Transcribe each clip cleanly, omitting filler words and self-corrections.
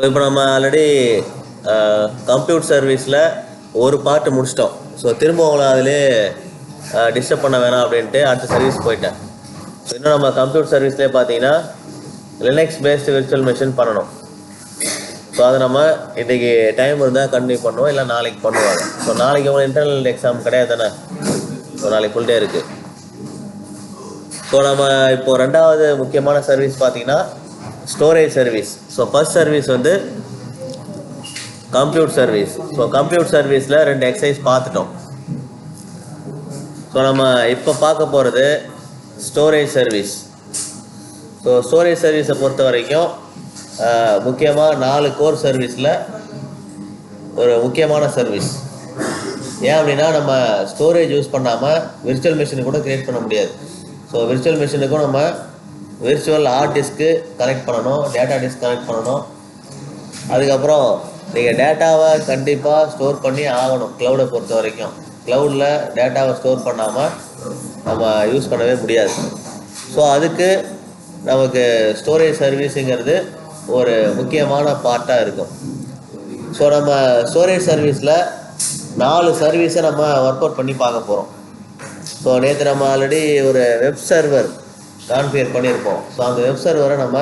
இப்போ நம்ம already computer சர்வீஸில் ஒரு பார்ட் முடிச்சிட்டோம். ஸோ திரும்ப உங்களை அதிலே டிஸ்டர்ப் பண்ண வேணாம் அப்படின்ட்டு அடுத்த சர்வீஸ் போயிட்டேன். ஸோ இன்னும் நம்ம கம்ப்யூட்டர் சர்வீஸ்லேயே பார்த்தீங்கன்னா லினக்ஸ் பேஸ்டு விர்ச்சுவல் மிஷின் பண்ணணும். ஸோ அதை நம்ம இன்றைக்கி டைம் இருந்தால் கண்டினியூ பண்ணுவோம், இல்லை நாளைக்கு பண்ணுவாங்க. ஸோ நாளைக்கு உங்கள் இன்டர்னல் எக்ஸாம் கிடையாது தானே. ஸோ நாளைக்கு ஃபுல் டே இருக்குது. ஸோ நம்ம இப்போது ரெண்டாவது முக்கியமான சர்வீஸ் பார்த்தீங்கன்னா storage service. So first service வந்து கம்ப்யூட்டர் சர்வீஸ். ஸோ கம்ப்யூட்டர் சர்வீஸில் 2 எக்ஸசைஸ் பார்த்துட்டோம். ஸோ நம்ம இப்போ பார்க்க போகிறது ஸ்டோரேஜ் சர்வீஸ். ஸோ ஸ்டோரேஜ் சர்வீஸை பொறுத்த வரைக்கும் முக்கியமாக 4 கோர் சர்வீஸில் ஒரு முக்கியமான சர்வீஸ். ஏன் அப்படின்னா நம்ம ஸ்டோரேஜ் யூஸ் பண்ணாமல் விர்ச்சுவல் மிஷினை கூட க்ரியேட் பண்ண முடியாது. ஸோ விர்ச்சுவல் மிஷினுக்கும் நம்ம விர்ச்சுவல் ஹார்ட் டிஸ்க்கு கனெக்ட் பண்ணணும், டேட்டா டிஸ்க் கனெக்ட் பண்ணணும். அதுக்கப்புறம் நீங்கள் டேட்டாவை கண்டிப்பாக ஸ்டோர் பண்ணி ஆகணும். க்ளவுடை பொறுத்த வரைக்கும் க்ளவுடில் டேட்டாவை ஸ்டோர் பண்ணாமல் நம்ம யூஸ் பண்ணவே முடியாது. ஸோ அதுக்கு நமக்கு ஸ்டோரேஜ் சர்வீஸுங்கிறது ஒரு முக்கியமான பார்ட்டாக இருக்கும். ஸோ நம்ம ஸ்டோரேஜ் சர்வீஸில் 4 சர்வீஸை நம்ம ஒர்க் அவுட் பண்ணி பார்க்க போகிறோம். ஸோ நேற்று நம்ம ஆல்ரெடி ஒரு வெப் சர்வர் கான்ஃபிகர் பண்ணியிருப்போம். ஸோ அந்த வெப் சர்வரை நம்ம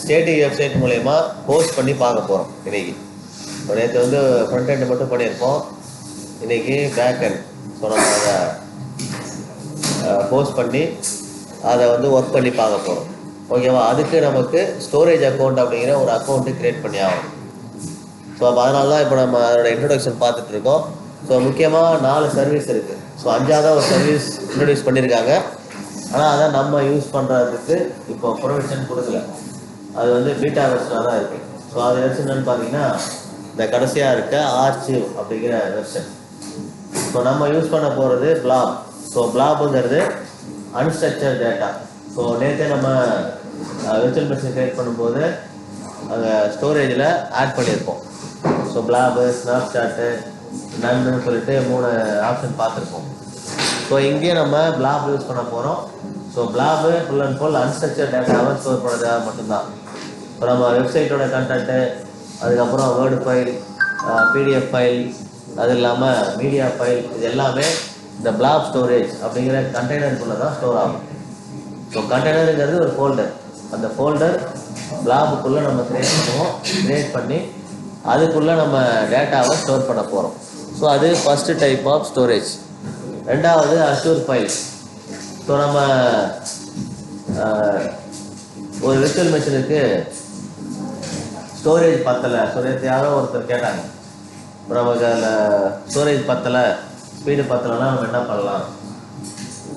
ஸ்டேட்டிக் வெப்சைட் மூலயமா போஸ்ட் பண்ணி பார்க்க போகிறோம் இன்றைக்கி. ஸோ நேற்று வந்து ஃப்ரண்ட் எண்ட் மட்டும் பண்ணியிருப்போம், இன்றைக்கி பேக் எண்ட். ஸோ நம்ம அதை போஸ்ட் பண்ணி அதை வந்து ஒர்க் பண்ணி பார்க்க போகிறோம். ஓகேவா? அதுக்கு நமக்கு ஸ்டோரேஜ் அக்கௌண்ட் அப்படிங்கிற ஒரு அக்கௌண்ட்டு க்ரியேட் பண்ணி ஆகணும். ஸோ அப்போ அதனால தான் இப்போ நம்ம அதோட இன்ட்ரொடக்ஷன் பார்த்துட்ருக்கோம். ஸோ முக்கியமாக 4 சர்வீஸ் இருக்குது. ஸோ 5ஆவது ஒரு சர்வீஸ் இன்ட்ரடியூஸ் பண்ணியிருக்காங்க. ஆனால் அதை நம்ம யூஸ் பண்ணுறதுக்கு இப்போ ப்ரொவிஷன் கொடுக்கல. அது வந்து பீட்டா வெர்ஷனாக தான் இருக்குது. ஸோ அது வெர்ஷன் என்னன்னு பார்த்தீங்கன்னா இந்த கடைசியாக இருக்க ஆர்ச்சிவ் அப்படிங்கிற வெர்ஷன். ஸோ நம்ம யூஸ் பண்ண போகிறது பிளாப். ஸோ பிளாப்புங்கிறது அன்ஸ்ட்ரக்சர்ட் டேட்டா. ஸோ நேற்றே நம்ம விர்ச்சுவல் மிஷின் கிரியேட் பண்ணும்போது அங்கே ஸ்டோரேஜில் ஆட் பண்ணியிருப்போம். ஸோ பிளாபு, ஸ்னாப்சாட்டு, நன்னு சொல்லிட்டு 3 ஆப்ஷன் பார்த்துருப்போம். ஸோ இங்கேயே நம்ம பிளாப் யூஸ் பண்ண போகிறோம். So blob full and full unstructured டேட்டாவை ஸ்டோர் பண்ணுறதுக்காக மட்டும்தான். இப்போ நம்ம வெப்சைட்டோட கண்டென்ட்டு, அதுக்கப்புறம் வேர்டு ஃபைல், பிடிஎஃப் ஃபைல், அது இல்லாமல் மீடியா ஃபைல், இது எல்லாமே இந்த பிளாப் ஸ்டோரேஜ் அப்படிங்கிற கண்டெய்னருக்குள்ளே தான் ஸ்டோர் ஆகும். ஸோ கண்டெய்னருங்கிறது ஒரு ஃபோல்டர். அந்த ஃபோல்டர் பிளாபுக்குள்ளே நம்ம கிரியேட் பண்ணி அதுக்குள்ளே நம்ம டேட்டாவை ஸ்டோர் பண்ண போகிறோம். ஸோ அது ஃபஸ்ட்டு டைப் ஆஃப் ஸ்டோரேஜ். ரெண்டாவது அஷூர் ஃபைல்ஸ். ஸோ நம்ம ஒரு விர்ச்சுவல் மிஷினுக்கு ஸ்டோரேஜ் பத்தலை. ஸோ நேற்று யாரோ ஒருத்தர் கேட்டாங்க, இப்போ நமக்கு அதில் ஸ்டோரேஜ் பத்தலை, ஸ்பீடு பத்தலைன்னா நம்ம என்ன பண்ணலாம்?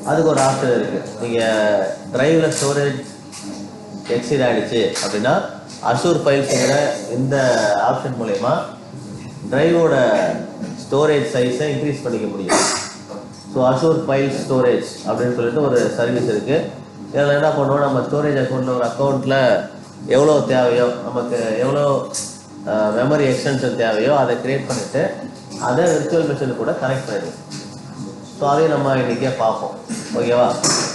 அதுக்கு ஒரு ஆப்ஷன் இருக்குது. நீங்கள் ட்ரைவில் ஸ்டோரேஜ் எக்ஸீட் ஆகிடுச்சு அப்படின்னா அஷூர் ஃபைல்ஸுங்கிற இந்த ஆப்ஷன் மூலயமா ட்ரைவோட ஸ்டோரேஜ் சைஸை இன்க்ரீஸ் பண்ணிக்க முடியும். ஸோ அஷூர் ஃபைல் ஸ்டோரேஜ் அப்படின்னு சொல்லிட்டு ஒரு சர்வீஸ் இருக்குது. இதில் என்ன பண்ணுவோம், நம்ம ஸ்டோரேஜ் அக்கௌண்ட்டில் ஒரு அக்கௌண்ட்டில் எவ்வளோ தேவையோ, நமக்கு எவ்வளோ மெமரி எக்ஸ்டென்ஷன் தேவையோ அதை க்ரியேட் பண்ணிவிட்டு அதை விர்ச்சுவல் மிஷின் கூட கனெக்ட் பண்ணிடுவோம். ஸோ அதையும் நம்ம இன்றைக்கே பார்ப்போம். ஓகேவா?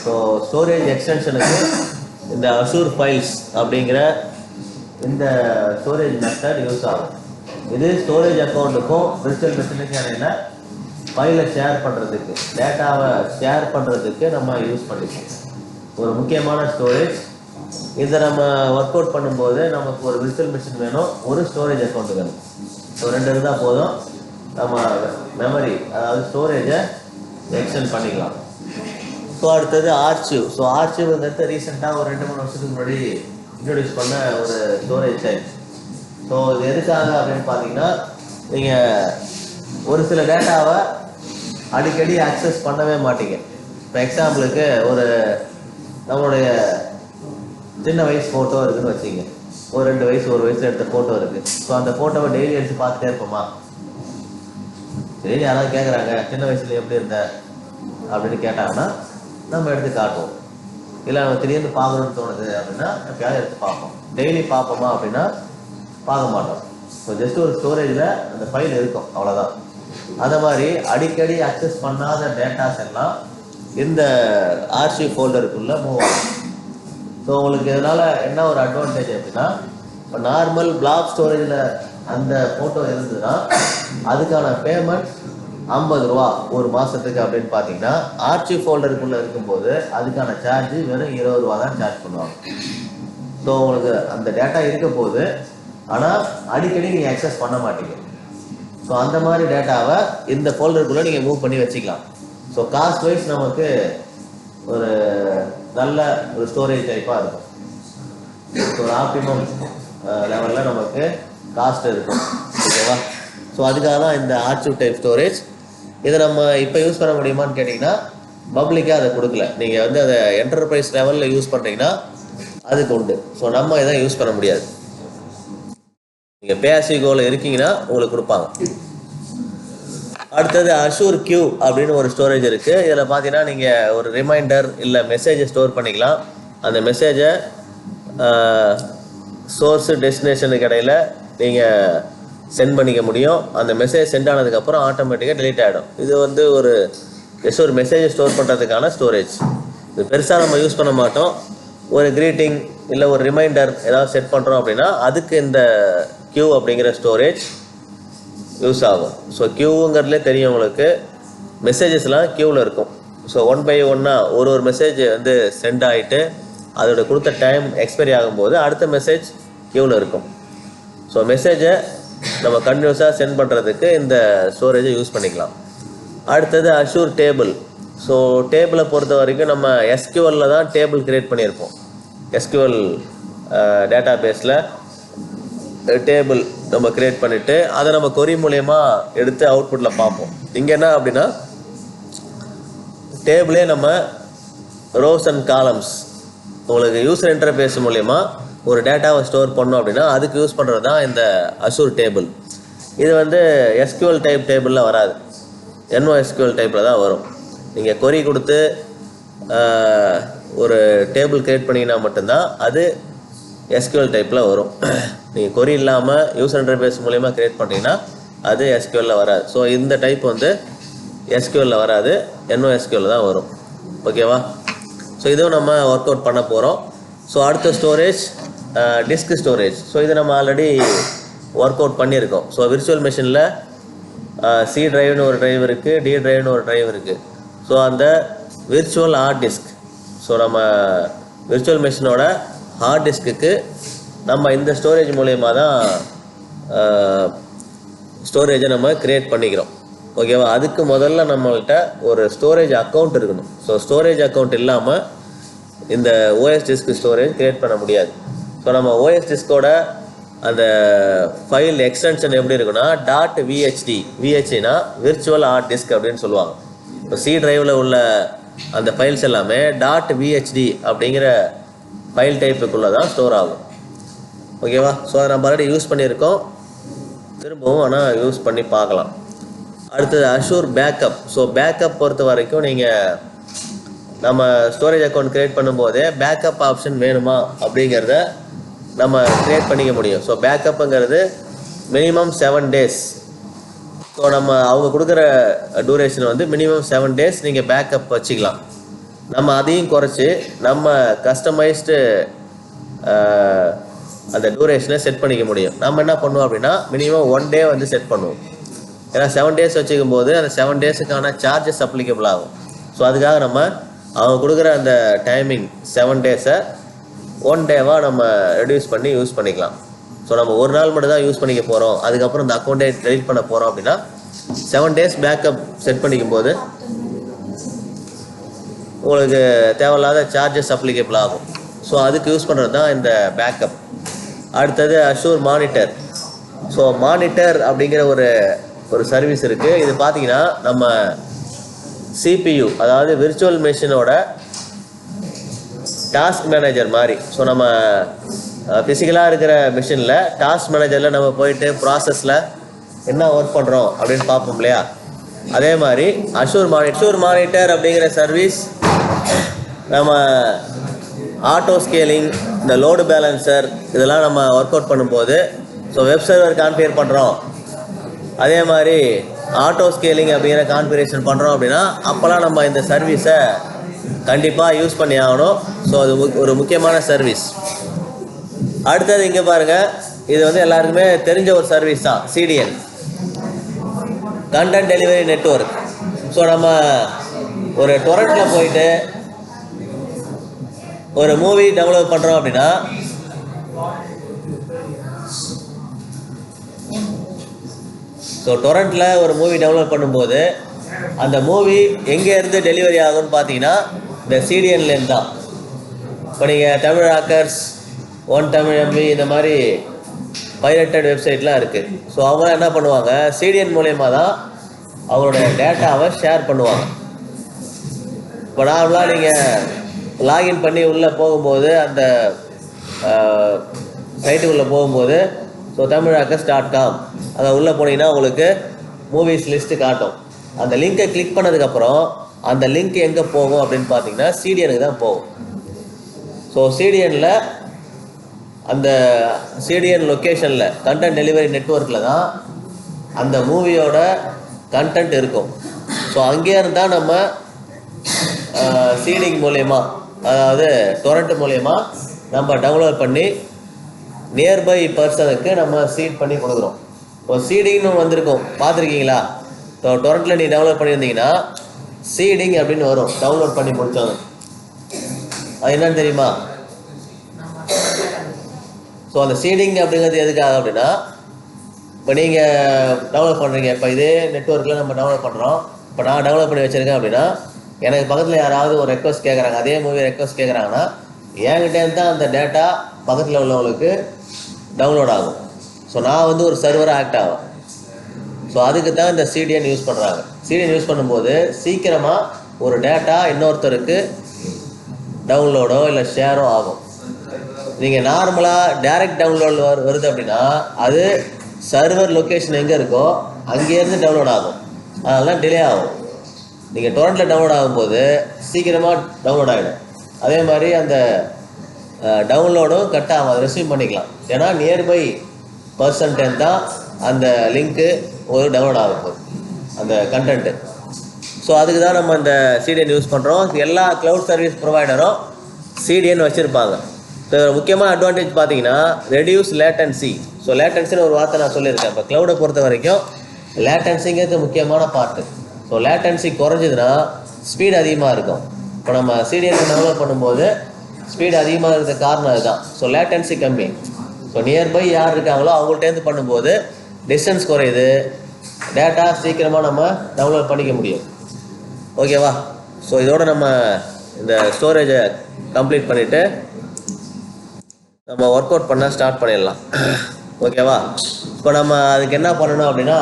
ஸோ ஸ்டோரேஜ் எக்ஸ்டென்ஷனுக்கு இந்த அஷூர் ஃபைல்ஸ் அப்படிங்கிற இந்த ஸ்டோரேஜ் மெத்தட் யூஸ் ஆகும். இது ஸ்டோரேஜ் அக்கௌண்ட்டுக்கும் விர்ச்சுவல் மிஷினுக்கும் இடையில ஃபைலை ஷேர் பண்ணுறதுக்கு, டேட்டாவை ஷேர் பண்ணுறதுக்கு நம்ம யூஸ் பண்ணிப்போம். ஒரு முக்கியமான ஸ்டோரேஜ். இதை நம்ம ஒர்க் அவுட் பண்ணும்போது நமக்கு ஒரு விர்ச்சுவல் மிஷின் வேணும், ஒரு ஸ்டோரேஜ் அக்கௌண்ட் வேணும். ஸோ 2 இருந்தால் போதும், நம்ம மெமரி அதாவது ஸ்டோரேஜை எக்ஸ்டெண்ட் பண்ணிக்கலாம். ஸோ அடுத்தது ஆர்ச்சிவ். ஸோ ஆர்ச்சிவ்ங்கிறது ரீசெண்டாக ஒரு 2-3 வருஷத்துக்கு முன்னாடி இன்ட்ரடியூஸ் பண்ண ஒரு ஸ்டோரேஜ் டைப். ஸோ இது எதுக்காக அப்படின்னு பார்த்தீங்கன்னா, நீங்கள் ஒரு சில டேட்டாவை அடிக்கடி ஆக்சஸ் பண்ணவே மாட்டீங்க. இப்போ எக்ஸாம்பிளுக்கு ஒரு நம்மளுடைய சின்ன வயசு ஃபோட்டோ இருக்குதுன்னு வச்சுங்க. ஒரு 2 வயசு 1 வயசில் எடுத்த ஃபோட்டோ இருக்குது. ஸோ அந்த ஃபோட்டோவை டெய்லி எடுத்து பார்த்துட்டே இருப்போமா? டெய்லி யாராவது கேட்குறாங்க, சின்ன வயசில் எப்படி இருந்த அப்படின்னு கேட்டாங்கன்னா நம்ம எடுத்து காட்டுவோம். இல்லை நம்ம திடீர்னு பார்க்கணுன்னு தோணுது அப்படின்னா எப்பயாவது எடுத்து பார்ப்போம். டெய்லி பார்ப்போமா அப்படின்னா பார்க்க மாட்டோம். ஸோ ஜஸ்ட் ஒரு ஸ்டோரேஜில் அந்த ஃபைல் இருக்கும், அவ்வளோதான். அந்த மாதிரி அடிக்கடி அக்சஸ் பண்ணாத டேட்டாஸ் எல்லாம் இந்த ஆர்ச்சிவ் ஃபோல்டருக்குள்ளே மூவ் ஆகும். ஸோ ஸோ உங்களுக்கு இதனால் என்ன ஒரு அட்வான்டேஜ் அப்படின்னா, இப்போ நார்மல் பிளாக் ஸ்டோரேஜில் அந்த ஃபோட்டோ இருந்ததுன்னா அதுக்கான பேமெண்ட் 50 ரூபா ஒரு மாதத்துக்கு அப்படின்னு பார்த்தீங்கன்னா, ஆர்ச்சிவ் ஃபோல்டருக்குள்ளே இருக்கும்போது அதுக்கான சார்ஜ் வெறும் 20 ரூபா தான் சார்ஜ் பண்ணுவாங்க. ஸோ உங்களுக்கு அந்த டேட்டா இருக்க போது, ஆனால் அடிக்கடி நீங்கள் அக்சஸ் பண்ண மாட்டீங்க. ஸோ அந்த மாதிரி டேட்டாவை இந்த ஃபோல்டருக்குள்ளே நீங்கள் மூவ் பண்ணி வச்சுக்கலாம். ஸோ காஸ்ட் வைஸ் நமக்கு ஒரு நல்ல ஒரு ஸ்டோரேஜ் டைப்பாக இருக்கும். ஸோ ஒரு ஆப்டிமம் லெவலில் நமக்கு காஸ்ட் இருக்கும். ஓகேவா? ஸோ அதுக்காக தான் இந்த ஆர்ச்சிவ் டைப் ஸ்டோரேஜ். இதை நம்ம இப்போ யூஸ் பண்ண முடியுமான்னு கேட்டிங்கன்னா, பப்ளிக்காக அதை கொடுக்கல. நீங்கள் வந்து அதை என்டர்பிரைஸ் லெவலில் யூஸ் பண்ணுறீங்கன்னா அதுக்கு உண்டு. ஸோ நம்ம இதை யூஸ் பண்ண முடியாது. நீங்கள் பேசிகோவில் இருக்கீங்கன்னா உங்களுக்கு கொடுப்பாங்க. அடுத்தது அஷூர் கியூ அப்படின்னு ஒரு ஸ்டோரேஜ் இருக்குது. இதில் பார்த்தீங்கன்னா நீங்கள் ஒரு ரிமைண்டர் இல்லை மெசேஜை ஸ்டோர் பண்ணிக்கலாம். அந்த மெசேஜை சோர்ஸு டெஸ்டினேஷனுக்கு இடையில் நீங்கள் சென்ட் பண்ணிக்க முடியும். அந்த மெசேஜ் சென்ட் ஆனதுக்கப்புறம் ஆட்டோமேட்டிக்காக டெலீட் ஆகிடும். இது வந்து ஒரு ஜஸ்ட் ஒரு மெசேஜை ஸ்டோர் பண்ணுறதுக்கான ஸ்டோரேஜ். இது பெருசாக நம்ம யூஸ் பண்ண மாட்டோம். ஒரு க்ரீட்டிங் இல்லை ஒரு ரிமைண்டர் ஏதாவது செட் பண்ணுறோம் அப்படின்னா அதுக்கு இந்த கியூ அப்படிங்கிற ஸ்டோரேஜ் யூஸ் ஆகும். ஸோ கியூங்கிறதுலே தெரியும் உங்களுக்கு, மெசேஜஸ்லாம் கியூவில் இருக்கும். ஸோ 1 by 1 ஒரு மெசேஜ் வந்து சென்ட் ஆகிட்டு அதோட கொடுத்த டைம் எக்ஸ்பைரி ஆகும்போது அடுத்த மெசேஜ் கியூவில் இருக்கும். ஸோ மெசேஜை நம்ம கண்டினியூஸாக சென்ட் பண்ணுறதுக்கு இந்த ஸ்டோரேஜை யூஸ் பண்ணிக்கலாம். அடுத்தது அஷூர் டேபிள். ஸோ டேபிளை பொறுத்த வரைக்கும் நம்ம எஸ்கியூஎல்லில் தான் டேபிள் க்ரியேட் பண்ணியிருப்போம். எஸ்கியூஎல் டேட்டா பேஸில் டேபிள் நம்ம க்ரியேட் பண்ணிவிட்டு அதை நம்ம கொரி மூலயமா எடுத்து அவுட்புட்டில் பார்ப்போம். இங்கே என்ன அப்படின்னா, டேபிளே நம்ம ரோஸ் அண்ட் காலம்ஸ் உங்களுக்கு யூசர் இன்டர்ஃபேஸ் மூலயமா ஒரு டேட்டாவை ஸ்டோர் பண்ணோம் அப்படின்னா அதுக்கு யூஸ் பண்ணுறது தான் இந்த அஷூர் டேபிள். இது வந்து எஸ்கியூஎல் டைப் டேபிளில் வராது, NoSQL டைப்பில் தான் வரும். நீங்கள் கொரி கொடுத்து ஒரு டேபிள் க்ரியேட் பண்ணிங்கன்னா மட்டும்தான் அது எஸ்கியூஎல் டைப்பில் வரும். நீங்கள் கொரி இல்லாமல் யூசர் இன்டர்ஃபேஸ் மூலயமா க்ரியேட் பண்ணிங்கன்னா அது எஸ்கியூஎல்ல வராது. ஸோ இந்த டைப் வந்து எஸ்கியூஎல்ல வராது, NoSQL தான் வரும். ஓகேவா? ஸோ இதுவும் நம்ம ஒர்க் அவுட் பண்ண போகிறோம். ஸோ அடுத்த ஸ்டோரேஜ் டிஸ்க் ஸ்டோரேஜ். ஸோ இது நம்ம ஆல்ரெடி ஒர்க் அவுட் பண்ணியிருக்கோம். ஸோ விர்ச்சுவல் மிஷினில் சி ட்ரைவ்னு ஒரு ட்ரைவ் இருக்குது, டி ட்ரைவ்னு ஒரு ட்ரைவ் இருக்குது. ஸோ அந்த விர்ச்சுவல் ஹார்ட் டிஸ்க், ஸோ நம்ம விர்ச்சுவல் மிஷினோட ஹார்ட் டிஸ்க்கு நம்ம இந்த ஸ்டோரேஜ் மூலயமா தான் ஸ்டோரேஜை நம்ம க்ரியேட் பண்ணிக்கிறோம். ஓகேவா? அதுக்கு முதல்ல நம்மள்கிட்ட ஒரு ஸ்டோரேஜ் அக்கௌண்ட் இருக்கணும். ஸோ ஸ்டோரேஜ் அக்கௌண்ட் இல்லாமல் இந்த ஓஎஸ் டிஸ்க் ஸ்டோரேஜ் க்ரியேட் பண்ண முடியாது. ஸோ நம்ம ஓஎஸ் டிஸ்கோட அந்த ஃபைல் எக்ஸ்டென்ஷன் எப்படி இருக்குன்னா .vhd, விஹெச்டினா விர்ச்சுவல் ஹார்ட் டிஸ்க் அப்படின்னு சொல்லுவாங்க. இப்போ சி ட்ரைவில் உள்ள அந்த ஃபைல்ஸ் எல்லாமே .vhd அப்படிங்கிற ஃபைல் டைப்புக்குள்ளே தான் ஸ்டோர் ஆகும். ஓகேவா? ஸோ அதை நம்ம ஆல்ரெடி யூஸ் பண்ணியிருக்கோம், திரும்பவும் ஆனால் யூஸ் பண்ணி பார்க்கலாம். அடுத்தது அஷூர் பேக்கப். ஸோ பேக்கப் பொறுத்த வரைக்கும் நீங்கள் நம்ம ஸ்டோரேஜ் அக்கௌண்ட் க்ரியேட் பண்ணும்போதே பேக்கப் ஆப்ஷன் வேணுமா அப்படிங்கிறத நம்ம க்ரியேட் பண்ணிக்க முடியும். ஸோ பேக்கப்புங்கிறது மினிமம் 7 days. ஸோ நம்ம அவங்க கொடுக்குற டூரேஷன் வந்து மினிமம் 7 days நீங்கள் பேக்கப் வச்சுக்கலாம். நம்ம அதையும் குறைச்சி நம்ம கஸ்டமைஸ்டு அந்த டூரேஷனை செட் பண்ணிக்க முடியும். நம்ம என்ன பண்ணுவோம் அப்படின்னா மினிமம் 1 day வந்து செட் பண்ணுவோம். ஏன்னா 7 days வச்சுக்கும் போது அந்த 7 daysக்கான சார்ஜஸ் அப்ளிகபிள் ஆகும். ஸோ அதுக்காக நம்ம அவங்க கொடுக்குற அந்த டைமிங் 7 days-ஐ 1 day-வா நம்ம ரெடியூஸ் பண்ணி யூஸ் பண்ணிக்கலாம். ஸோ நம்ம ஒரு நாள் மட்டும் தான் யூஸ் பண்ணிக்க போகிறோம், அதுக்கப்புறம் இந்த அக்கௌண்ட்டை டெலிட் பண்ண போகிறோம் அப்படின்னா 7 days பேக்கப் செட் பண்ணிக்கும் போது உங்களுக்கு தேவையில்லாத சார்ஜஸ் அப்ளிகபிள் ஆகும். ஸோ அதுக்கு யூஸ் பண்ணுறது தான் இந்த பேக்கப். அடுத்தது அஷூர் மானிட்டர். ஸோ மானிட்டர் அப்படிங்கிற ஒரு சர்வீஸ் இருக்குது. இது பார்த்தீங்கன்னா நம்ம CPU, அதாவது விர்ச்சுவல் மெஷினோட டாஸ்க் மேனேஜர் மாதிரி. ஸோ நம்ம ஃபிசிக்கலாக இருக்கிற மிஷினில் டாஸ்க் மேனேஜரில் நம்ம போயிட்டு ப்ராசஸில் என்ன ஒர்க் பண்ணுறோம் அப்படின்னு பார்ப்போம் இல்லையா? அதே மாதிரி அஷூர் மானிட்டர் அப்படிங்கிற சர்வீஸ் நம்ம ஆட்டோ ஸ்கேலிங், இந்த லோடு பேலன்சர் இதெல்லாம் நம்ம ஒர்க் அவுட் பண்ணும்போது, ஸோ வெப் சர்வர் கான்ஃபிகர் பண்ணுறோம், அதே மாதிரி ஆட்டோ ஸ்கேலிங் அப்படிங்கிற கான்ஃபிகரேஷன் பண்ணுறோம் அப்படின்னா அப்போல்லாம் நம்ம இந்த சர்வீஸை கண்டிப்பாக யூஸ் பண்ணி ஆகணும். ஸோ அது ஒரு முக்கியமான சர்வீஸ். அடுத்தது இங்கே பாருங்கள், இது வந்து எல்லாருக்குமே தெரிஞ்ச ஒரு சர்வீஸ் தான், CDN, content delivery network. So நம்ம ஒரு டொரண்ட்டில் போயிட்டு ஒரு மூவி டவுன்லோட் பண்ணுறோம் அப்படின்னா ஸோ டொரண்ட்டில் ஒரு மூவி டவுன்லோட் பண்ணும்போது அந்த மூவி எங்கேருந்து டெலிவரி ஆகும்னு பார்த்தீங்கன்னா இந்த சிடிஎன்லேருந்து தான். இப்போ நீங்கள் Tamil hackers, one Tamil MP இந்த மாதிரி பைரட்டட் வெப்சைட்லாம் இருக்குது. ஸோ அவங்களாம் என்ன பண்ணுவாங்க, சிடிஎன் மூலயமா தான் அவங்களுடைய டேட்டாவை ஷேர் பண்ணுவாங்க. இப்போ நார்மலாக நீங்கள் லாகின் பண்ணி உள்ளே போகும்போது அந்த சைட்டுக்குள்ளே போகும்போது ஸோ தமிழ்ஹேக்கர்ஸ்.com அதை உள்ளே போனீங்கன்னா உங்களுக்கு மூவிஸ் லிஸ்ட்டு காட்டும். அந்த லிங்கை கிளிக் பண்ணதுக்கப்புறம் அந்த லிங்க் எங்கே போகும் அப்படின்னு பார்த்தீங்கன்னா சிடிஎனுக்கு தான் போகும். ஸோ சிடிஎனில் அந்த சிடிஎன் லொக்கேஷனில் கண்டென்ட் டெலிவரி நெட்வொர்க்கில் தான் அந்த மூவியோட கண்டென்ட் இருக்கும். ஸோ அங்கேயே இருந்தால் நம்ம சீடிங் மூலயமா, அதாவது டொரண்ட் மூலயமா நம்ம டவுன்லோட் பண்ணி நியர்பை பர்சனுக்கு நம்ம சீட் பண்ணி கொடுக்குறோம். இப்போ சீடிங்னு வந்திருக்கும், பார்த்துருக்கீங்களா? ஸோ டொரண்ட்டில் நீ டவுன்லோட் பண்ணியிருந்தீங்கன்னா சீடிங் அப்படின்னு வரும், டவுன்லோட் பண்ணி முடித்தோம். அது என்னன்னு தெரியுமா? ஸோ அந்த சீடிங் அப்படிங்கிறது எதுக்காக அப்படின்னா, இப்போ நீங்கள் டவுன்லோட் பண்ணுறீங்க, இப்போ இதே நெட்வொர்க்கில் நம்ம டவுன்லோட் பண்ணுறோம். இப்போ நான் டவுன்லோட் பண்ணி வச்சுருக்கேன் அப்படின்னா எனக்கு பக்கத்தில் யாராவது ஒரு ரெக்வஸ்ட் கேட்குறாங்க, அதே மூவி ரெக்வஸ்ட் கேட்குறாங்கன்னா என்கிட்டேருந்து தான் அந்த டேட்டா பக்கத்தில் உள்ளவங்களுக்கு டவுன்லோட் ஆகும். ஸோ நான் வந்து ஒரு சர்வராக ஆக்ட் ஆகும். ஸோ அதுக்கு தான் இந்த சிடிஎன் யூஸ் பண்ணுறாங்க. சிடிஎன் யூஸ் பண்ணும்போது சீக்கிரமாக ஒரு டேட்டா இன்னொருத்தருக்கு டவுன்லோடோ இல்லை ஷேரோ ஆகும். நீங்கள் நார்மலாக டைரக்ட் டவுன்லோட் வருது அப்படின்னா அது சர்வர் லொக்கேஷன் எங்கே இருக்கோ அங்கேருந்து டவுன்லோட் ஆகும், அதெல்லாம் டிலே ஆகும். நீங்கள் டொரண்ட்டில் டவுன்லோட் ஆகும்போது சீக்கிரமாக டவுன்லோட் ஆகிடும். அதே மாதிரி அந்த டவுன்லோடும் கட் ஆகும், அதை ரெசீவ் பண்ணிக்கலாம். ஏன்னா நியர்பை பர்சன்டேன் தான் அந்த லிங்க்கு ஒரு டவுன்லோட் ஆகும் அந்த கண்டென்ட்டு. ஸோ அதுக்கு தான் நம்ம இந்த சிடிஎன் யூஸ் பண்ணுறோம். எல்லா க்ளவுட் சர்வீஸ் ப்ரொவைடரும் சிடிஎன் வச்சுருப்பாங்க. ஸோ முக்கியமான அட்வான்டேஜ் பார்த்தீங்கன்னா ரெடியூஸ் லேட்டன்சி. ஸோ லேட்டன்சின்னு ஒரு வார்த்தை நான் சொல்லியிருக்கேன். இப்போ க்ளவுடை பொறுத்த வரைக்கும் லேட்டன்சிங்கிறது முக்கியமான பார்ட்டு. ஸோ லேட்டன்சி குறைஞ்சதுன்னா ஸ்பீடு அதிகமாக இருக்கும். இப்போ நம்ம சிடிஎன் டவுன்லோட் பண்ணும்போது ஸ்பீடு அதிகமாக இருக்கிறது காரணம் அதுதான். ஸோ லேட்டன்சி கம்மி. ஸோ நியர்பை யார் இருக்காங்களோ அவங்கள்ட்டேருந்து பண்ணும்போது டிஸ்டன்ஸ் குறையுது, டேட்டா சீக்கிரமாக நம்ம டவுன்லோட் பண்ணிக்க முடியும். ஓகேவா? ஸோ இதோட நம்ம இந்த ஸ்டோரேஜை கம்ப்ளீட் பண்ணிவிட்டு நம்ம ஒர்க் அவுட் பண்ண ஸ்டார்ட் பண்ணிடலாம். ஓகேவா? இப்போ நம்ம அதுக்கு என்ன பண்ணணும் அப்படின்னா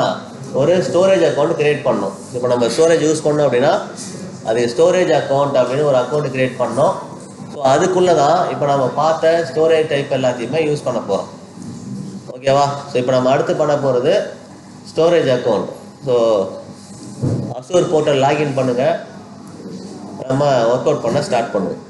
ஒரு ஸ்டோரேஜ் அக்கௌண்ட் க்ரியேட் பண்ணணும். இப்போ நம்ம ஸ்டோரேஜ் யூஸ் பண்ணோம் அப்படின்னா அதுக்கு ஸ்டோரேஜ் அக்கௌண்ட் அப்படின்னு ஒரு அக்கௌண்ட் க்ரியேட் பண்ணோம். ஸோ அதுக்குள்ளே தான் இப்போ நம்ம பார்த்த ஸ்டோரேஜ் டைப் எல்லாத்தையுமே யூஸ் பண்ண போகிறோம். ஓகேவா? ஸோ இப்போ நம்ம அடுத்து பண்ண போகிறது storage account. So Azure portal login பண்ணுங்கள், நம்ம ஒர்க் அவுட் பண்ண ஸ்டார்ட் பண்ணுவோம்.